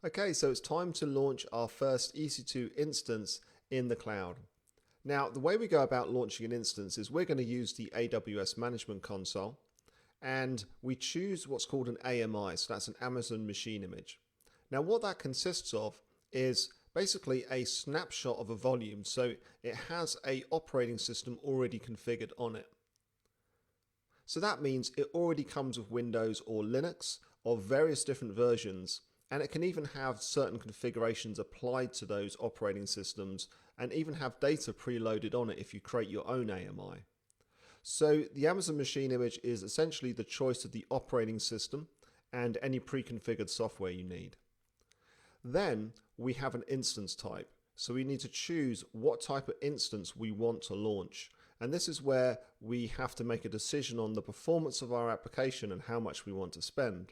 Okay, so it's time to launch our first EC2 instance in the cloud. Now, the way we go about launching an instance is we're going to use the AWS Management Console, and we choose what's called an AMI, so that's an Amazon Machine Image. Now, what that consists of is basically a snapshot of a volume, so it has an operating system already configured on it. So that means it already comes with Windows or Linux of various different versions, and it can even have certain configurations applied to those operating systems and even have data preloaded on it if you create your own AMI. So the Amazon Machine Image is essentially the choice of the operating system and any pre-configured software you need. Then we have an instance type. So we need to choose what type of instance we want to launch. And this is where we have to make a decision on the performance of our application and how much we want to spend.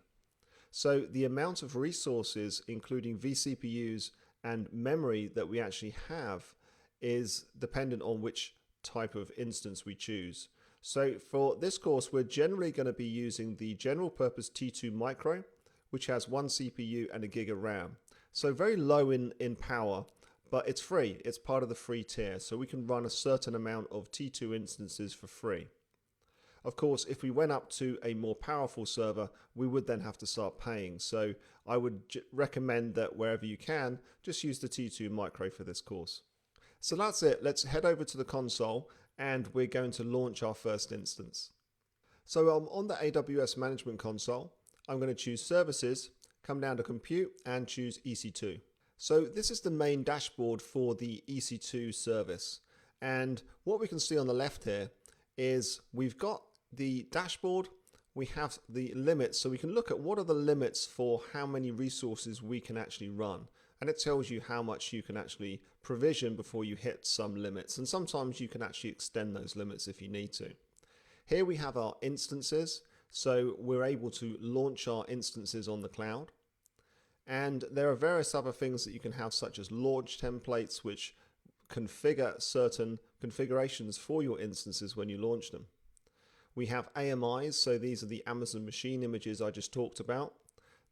So the amount of resources, including vCPUs and memory that we actually have, is dependent on which type of instance we choose. So for this course, we're generally going to be using the general purpose T2 Micro, which has 1 CPU and a gig of RAM. So very low in power, but it's free. It's part of the free tier, so we can run a certain amount of T2 instances for free. Of course, if we went up to a more powerful server, we would then have to start paying. So I would recommend that wherever you can, just use the T2 Micro for this course. So that's it. Let's head over to the console and we're going to launch our first instance. So on the AWS Management Console, I'm going to choose Services, come down to Compute and choose EC2. So this is the main dashboard for the EC2 service. And what we can see on the left here is we've got the dashboard, we have the limits, so we can look at what are the limits for how many resources we can actually run. And it tells you how much you can actually provision before you hit some limits. And sometimes you can actually extend those limits if you need to. Here we have our instances, so we're able to launch our instances on the cloud. And there are various other things that you can have, such as launch templates, which configure certain configurations for your instances when you launch them. We have AMIs, so these are the Amazon Machine Images I just talked about.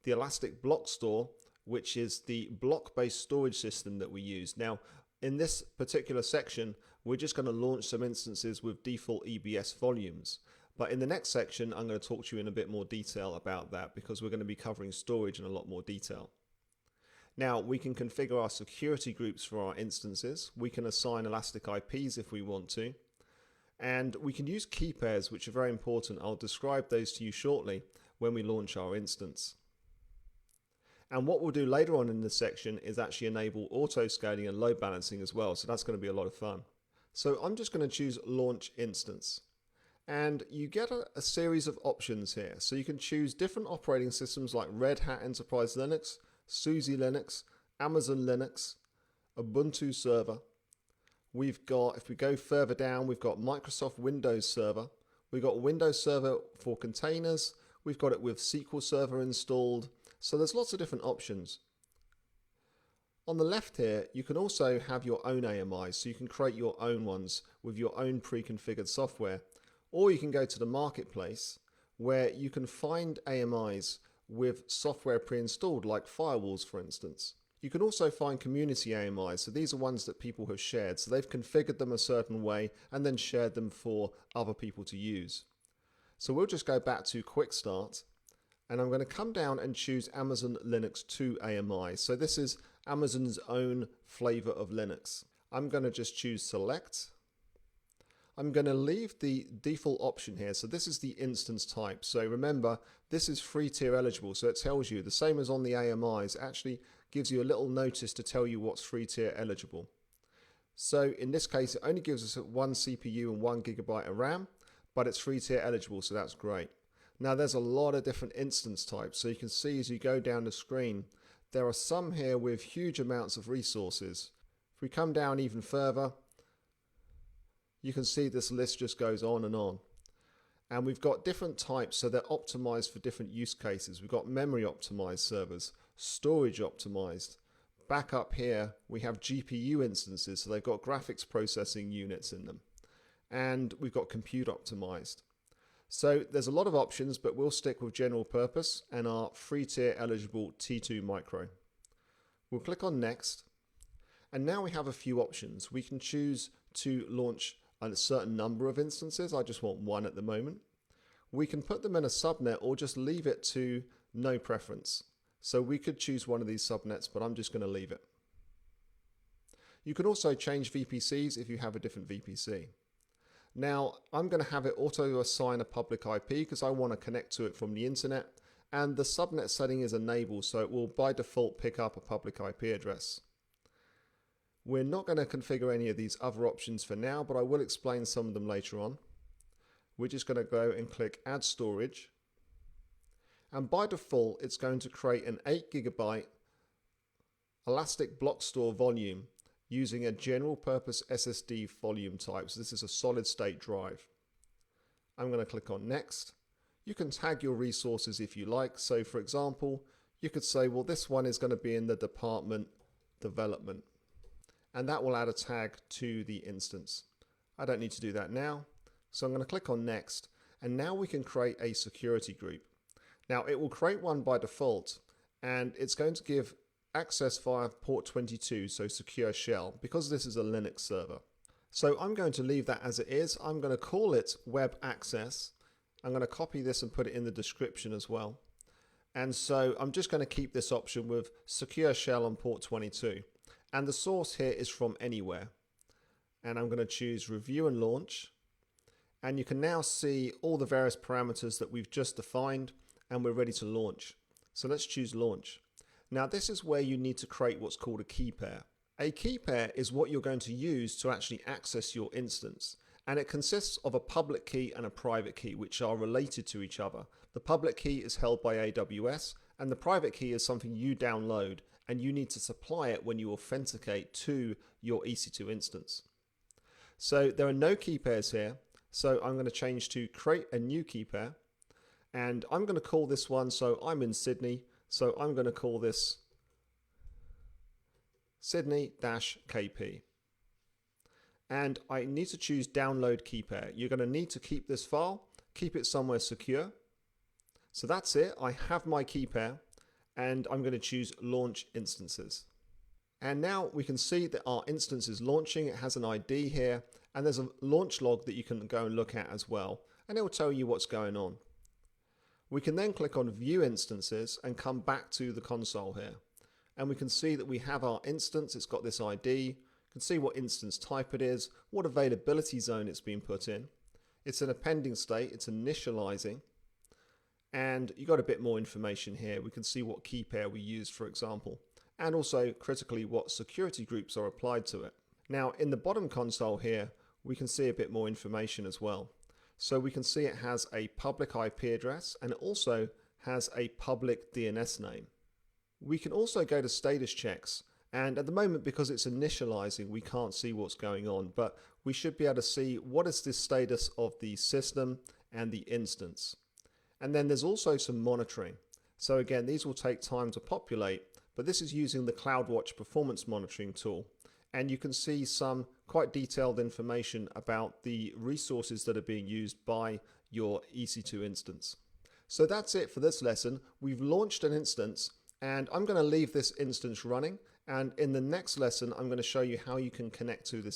The Elastic Block Store, which is the block-based storage system that we use. Now, in this particular section, we're just going to launch some instances with default EBS volumes. But in the next section, I'm going to talk to you in a bit more detail about that because we're going to be covering storage in a lot more detail. Now, we can configure our security groups for our instances. We can assign elastic IPs if we want to. And we can use key pairs, which are very important. I'll describe those to you shortly when we launch our instance. And what we'll do later on in this section is actually enable auto scaling and load balancing as well. So that's going to be a lot of fun. So I'm just going to choose Launch Instance. And you get a series of options here. So you can choose different operating systems like Red Hat Enterprise Linux, SUSE Linux, Amazon Linux, Ubuntu Server. We've got, if we go further down, we've got Microsoft Windows Server. We've got Windows Server for containers. We've got it with SQL Server installed. So there's lots of different options. On the left here, you can also have your own AMIs. So you can create your own ones with your own pre-configured software. Or you can go to the marketplace where you can find AMIs with software pre-installed, like firewalls, for instance. You can also find community AMIs. So these are ones that people have shared. So they've configured them a certain way and then shared them for other people to use. So we'll just go back to Quick Start. And I'm going to come down and choose Amazon Linux 2 AMI. So this is Amazon's own flavor of Linux. I'm going to just choose Select. I'm going to leave the default option here. So this is the instance type. So remember, this is free tier eligible. So it tells you, the same as on the AMIs, it actually gives you a little notice to tell you what's free tier eligible. So in this case, it only gives us 1 CPU and 1 GB of RAM, but it's free tier eligible. So that's great. Now there's a lot of different instance types. So you can see as you go down the screen, there are some here with huge amounts of resources. If we come down even further, you can see this list just goes on. And we've got different types, so they're optimized for different use cases. We've got memory optimized servers, storage optimized. Back up here, we have GPU instances, so they've got graphics processing units in them. And we've got compute optimized. So there's a lot of options, but we'll stick with general purpose and our free tier eligible T2 Micro. We'll click on Next, and now we have a few options. We can choose to launch a certain number of instances. I just want one at the moment. We can put them in a subnet or just leave it to no preference. So we could choose one of these subnets, but I'm just going to leave it. You can also change VPCs if you have a different VPC. Now I'm going to have it auto assign a public IP because I want to connect to it from the internet, and the subnet setting is enabled, so it will by default pick up a public IP address. We're not going to configure any of these other options for now, but I will explain some of them later on. We're just going to go and click Add Storage. And by default, it's going to create an 8 GB elastic block store volume using a general purpose SSD volume type. So this is a solid state drive. I'm going to click on Next. You can tag your resources if you like. So for example, you could say, well, this one is going to be in the department development. And that will add a tag to the instance. I don't need to do that now. So I'm going to click on Next, and now we can create a security group. Now it will create one by default, and it's going to give access via port 22, so secure shell, because this is a Linux server. So I'm going to leave that as it is. I'm going to call it web access. I'm going to copy this and put it in the description as well. And so I'm just going to keep this option with secure shell on port 22. And the source here is from anywhere. And I'm going to choose review and launch. And you can now see all the various parameters that we've just defined, and we're ready to launch. So let's choose launch. Now this is where you need to create what's called a key pair. A key pair is what you're going to use to actually access your instance. And it consists of a public key and a private key, which are related to each other. The public key is held by AWS, and the private key is something you download, and you need to supply it when you authenticate to your EC2 instance. So there are no key pairs here. So I'm going to change to create a new key pair, and I'm going to call this one, so I'm in Sydney, so I'm going to call this Sydney-KP. And I need to choose download key pair. You're going to need to keep this file, keep it somewhere secure. So that's it. I have my key pair, and I'm going to choose launch instances. And now we can see that our instance is launching. It has an ID here, and there's a launch log that you can go and look at as well, and it will tell you what's going on. We can then click on view instances and come back to the console here, and we can see that we have our instance. It's got this ID. You can see what instance type it is, what availability zone it's been put in. It's in a pending state. It's initializing. And you got a bit more information here. We can see what key pair we used, for example, and also critically what security groups are applied to it. Now in the bottom console here, we can see a bit more information as well. So we can see it has a public IP address, and it also has a public DNS name. We can also go to status checks, and at the moment, because it's initializing, we can't see what's going on, but we should be able to see what is the status of the system and the instance. And then there's also some monitoring. So again, these will take time to populate, but this is using the CloudWatch performance monitoring tool. And you can see some quite detailed information about the resources that are being used by your EC2 instance. So that's it for this lesson. We've launched an instance, and I'm going to leave this instance running. And in the next lesson, I'm going to show you how you can connect to this